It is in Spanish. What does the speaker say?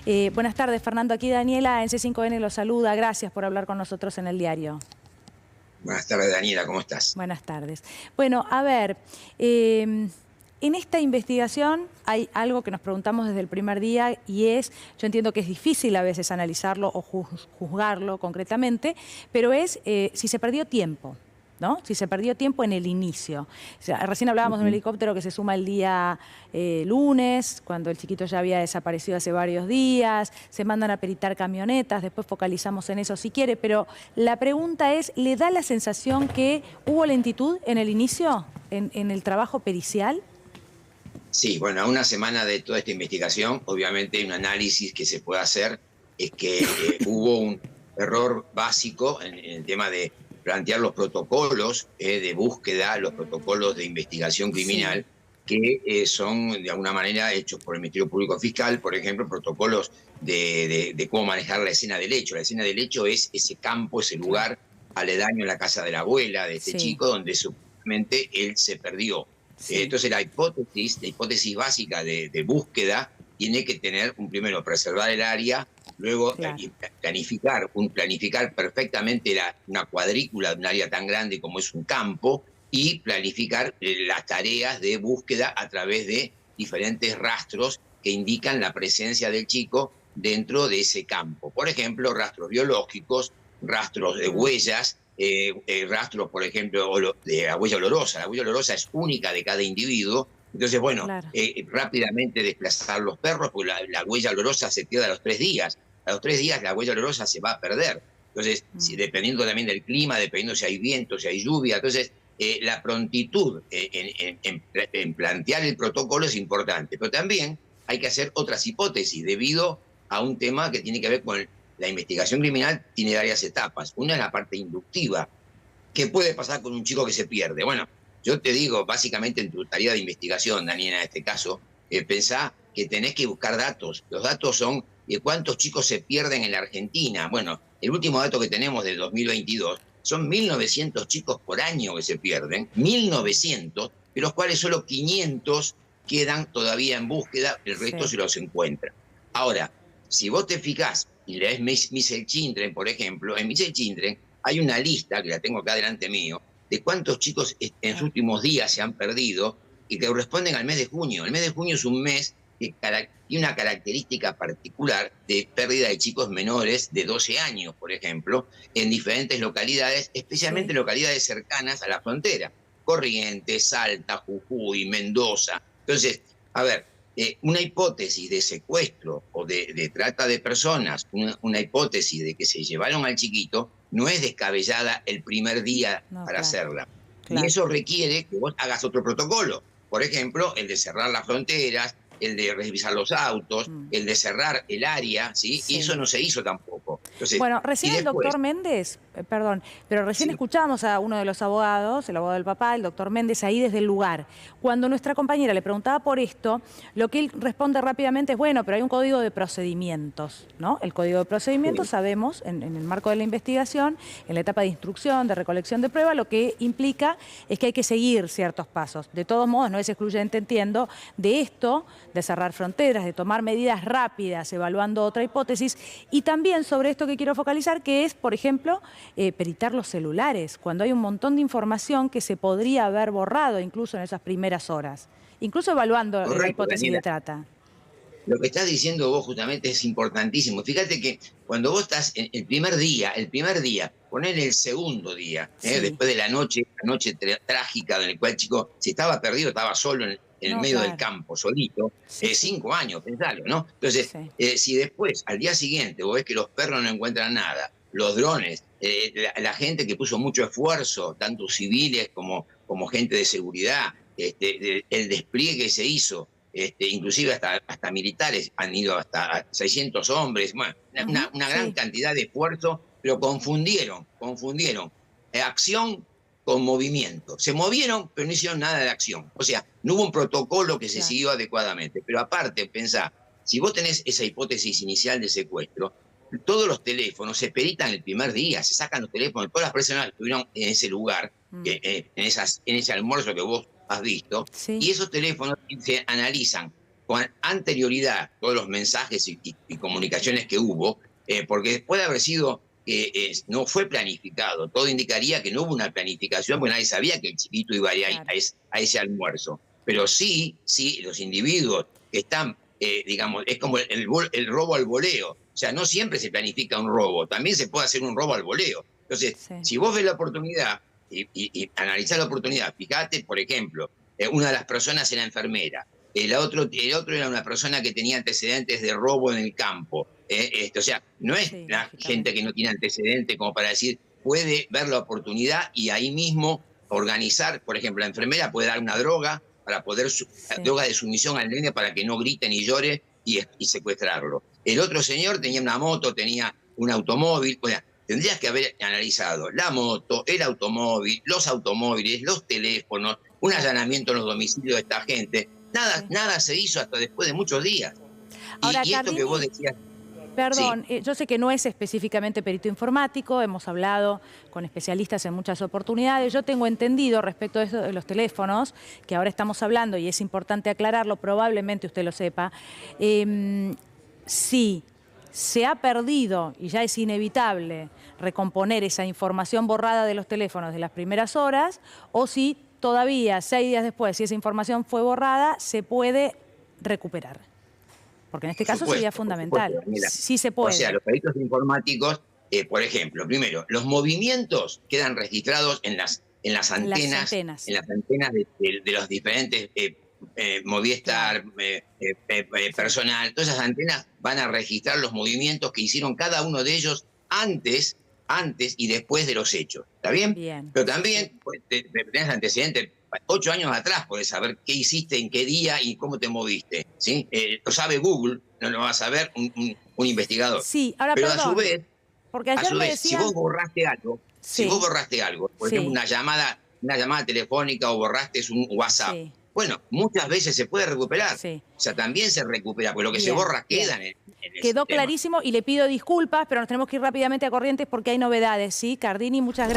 Buenas tardes, Fernando. Aquí Daniela en C5N lo saluda. Gracias por hablar con nosotros en el diario. Buenas tardes, Daniela, ¿cómo estás? Buenas tardes. Bueno, a ver, en esta investigación hay algo que nos preguntamos desde el primer día y es, yo entiendo que es difícil a veces analizarlo o juzgarlo concretamente, pero es si se perdió tiempo, ¿no? Si se perdió tiempo en el inicio. O sea, recién hablábamos de un helicóptero que se suma el día lunes, cuando el chiquito ya había desaparecido hace varios días, se mandan a peritar camionetas, después focalizamos en eso si quiere, pero la pregunta es, ¿le da la sensación que hubo lentitud en el inicio, en el trabajo pericial? Sí, bueno, a una semana de toda esta investigación, obviamente un análisis que se puede hacer es que hubo un error básico en el tema de plantear los protocolos de búsqueda, los protocolos de investigación criminal, que son de alguna manera hechos por el Ministerio Público Fiscal, por ejemplo, protocolos de cómo manejar la escena del hecho. La escena del hecho es ese campo, ese lugar aledaño en la casa de la abuela de este chico, donde supuestamente él se perdió. Entonces la hipótesis básica de búsqueda tiene que tener, primero, preservar el área, luego planificar perfectamente una cuadrícula de un área tan grande como es un campo y planificar las tareas de búsqueda a través de diferentes rastros que indican la presencia del chico dentro de ese campo. Por ejemplo, rastros biológicos, rastros de huellas, rastros, por ejemplo, de la huella olorosa. La huella olorosa es única de cada individuo. Entonces, bueno, rápidamente desplazar los perros, porque la huella olorosa se pierde a los 3 días. A los 3 días la huella olorosa se va a perder. Entonces, dependiendo también del clima, dependiendo si hay viento, si hay lluvia, entonces la prontitud en plantear el protocolo es importante. Pero también hay que hacer otras hipótesis debido a un tema que tiene que ver con la investigación criminal. Tiene varias etapas. Una es la parte inductiva. ¿Qué puede pasar con un chico que se pierde? Bueno, yo te digo, básicamente en tu tarea de investigación, Daniela, en este caso, pensá que tenés que buscar datos. Los datos son de cuántos chicos se pierden en la Argentina. Bueno, el último dato que tenemos de 2022 son 1.900 chicos por año que se pierden, 1.900, de los cuales solo 500 quedan todavía en búsqueda, el resto se los encuentra. Ahora, si vos te fijás y lees Missile Children, por ejemplo, en Missile Children hay una lista, que la tengo acá delante mío, de cuántos chicos en los últimos días se han perdido y que corresponden al mes de junio. El mes de junio es un mes que tiene una característica particular de pérdida de chicos menores de 12 años, por ejemplo, en diferentes localidades, especialmente localidades cercanas a la frontera. Corrientes, Salta, Jujuy, Mendoza. Entonces, a ver, una hipótesis de secuestro o de trata de personas, una hipótesis de que se llevaron al chiquito, no es descabellada el primer día para hacerla. Y eso requiere que vos hagas otro protocolo. Por ejemplo, el de cerrar las fronteras, el de revisar los autos, el de cerrar el área, ¿sí? Y eso no se hizo tampoco. Entonces, bueno, recién el doctor Méndez, perdón, pero recién escuchamos a uno de los abogados, el abogado del papá, el doctor Méndez, ahí desde el lugar. Cuando nuestra compañera le preguntaba por esto, lo que él responde rápidamente es, bueno, pero hay un código de procedimientos, ¿no? El código de procedimientos, sabemos, en el marco de la investigación, en la etapa de instrucción, de recolección de prueba, lo que implica es que hay que seguir ciertos pasos. De todos modos, no es excluyente, entiendo, de esto, de cerrar fronteras, de tomar medidas rápidas, evaluando otra hipótesis, y también sobre esto que quiero focalizar, que es, por ejemplo, peritar los celulares, cuando hay un montón de información que se podría haber borrado incluso en esas primeras horas, incluso evaluando la hipótesis de trata. Lo que estás diciendo vos justamente es importantísimo. Fíjate que cuando vos estás en el primer día, poner el segundo día, después de la noche trágica en la cual el chico, si estaba perdido, estaba solo en el medio del campo, solito, 5 años, pensalo, ¿no? Entonces, si después, al día siguiente, vos ves que los perros no encuentran nada, los drones, la gente que puso mucho esfuerzo, tanto civiles como gente de seguridad, el despliegue que se hizo, inclusive hasta militares, han ido hasta 600 hombres, bueno, una gran cantidad de esfuerzo, pero confundieron acción con movimiento. Se movieron, pero no hicieron nada de acción. O sea, no hubo un protocolo que se siguió adecuadamente. Pero aparte, pensá, si vos tenés esa hipótesis inicial de secuestro, todos los teléfonos se peritan el primer día, se sacan los teléfonos de todas las personas que estuvieron en ese lugar, en ese almuerzo que vos has visto, y esos teléfonos se analizan con anterioridad todos los mensajes y comunicaciones que hubo, porque puede haber sido que no fue planificado. Todo indicaría que no hubo una planificación, porque nadie sabía que el chiquito iba a ir Claro. a ese almuerzo. Pero sí, los individuos que están, digamos, es como el robo al voleo. O sea, no siempre se planifica un robo, también se puede hacer un robo al voleo. Entonces, Sí. si vos ves la oportunidad y analizás la oportunidad, fíjate, por ejemplo, una de las personas era enfermera, el otro era una persona que tenía antecedentes de robo en el campo. O sea, no es Sí, la lógicamente. gente que no tiene antecedentes como para decir, puede ver la oportunidad y ahí mismo organizar. Por ejemplo, la enfermera puede dar una droga para poder, droga de sumisión al nene para que no grite ni llore y secuestrarlo. El otro señor tenía una moto, tenía un automóvil. O sea, tendrías que haber analizado la moto, el automóvil, los automóviles, los teléfonos, un allanamiento en los domicilios de esta gente. Nada se hizo hasta después de muchos días. Ahora, Y esto que vos Cardini, decías, sí, perdón, yo sé que no es específicamente perito informático, hemos hablado con especialistas en muchas oportunidades. Yo tengo entendido respecto de, de los teléfonos, que ahora estamos hablando y es importante aclararlo, probablemente usted lo sepa, si se ha perdido y ya es inevitable recomponer esa información borrada de los teléfonos de las primeras horas, o si todavía 6 días después, si esa información fue borrada, se puede recuperar. Porque en este caso sería fundamental. Daniela. Sí se O sea, puede. los peritos informáticos, por ejemplo, primero, los movimientos quedan registrados en las antenas, de los diferentes Movistar, personal. Todas esas antenas van a registrar los movimientos que hicieron cada uno de ellos antes y después de los hechos. ¿Está bien? Bien. Pero también pues, tenés antecedentes. 8 años atrás podés saber qué hiciste, en qué día y cómo te moviste. ¿Sí? Lo sabe Google, no lo va a saber un investigador. Sí, ahora Pero perdón, porque a ayer su me vez, si decían... vos borraste algo, por ejemplo, una llamada telefónica o borraste un WhatsApp, Sí, bueno, muchas veces se puede recuperar. sí. O sea, también se recupera, porque lo que se Bien, borra bien. queda en el Quedó sistema. clarísimo y le pido disculpas, pero nos tenemos que ir rápidamente a Corrientes porque hay novedades, ¿sí? Cardini, muchas gracias.